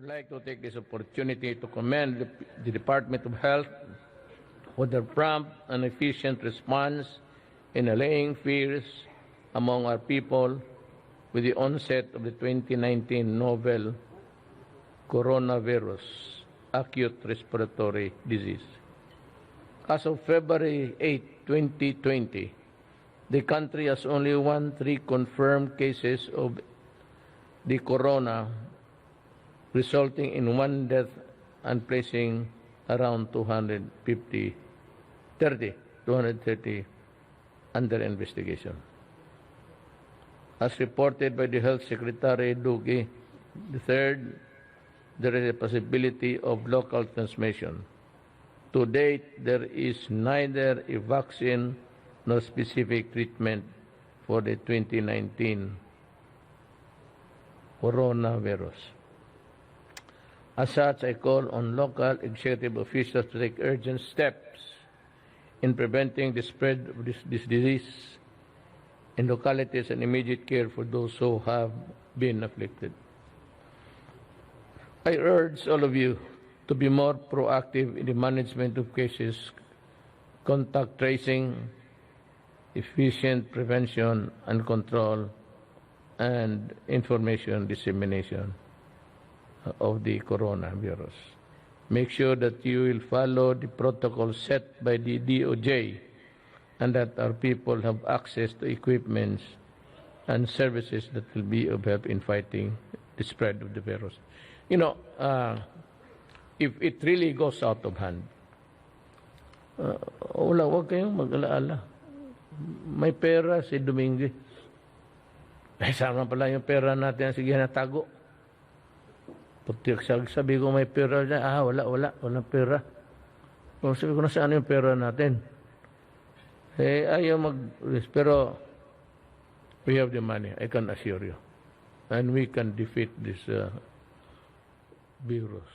like to take this opportunity to commend the Department of Health for their prompt and efficient response in allaying fears among our people with the onset of the 2019 novel coronavirus acute respiratory disease. As of February 8, 2020, the country has only 13 confirmed cases of the corona, resulting in 1 death and placing around 230 under investigation. As reported by the Health Secretary Duque III, there is a possibility of local transmission. To date, there is neither a vaccine nor specific treatment for the 2019 coronavirus. As such, I call on local executive officials to take urgent steps in preventing the spread of this disease in localities and immediate care for those who have been afflicted. I urge all of you to be more proactive in the management of cases, contact tracing, efficient prevention and control, and information dissemination of the coronavirus. Make sure that you will follow the protocol set by the DOJ and that our people have access to equipments and services that will be of help in fighting the spread of the virus. You know, if it really goes out of hand, huwag kayong mag-alaala. May pera si Dominguez. Sama pala yung pera natin, sige na tago. Sabi ko may pera dyan, walang pera. Kung sabi ko na saan yung pera natin. Ayaw pero we have the money, I can assure you. And we can defeat this virus.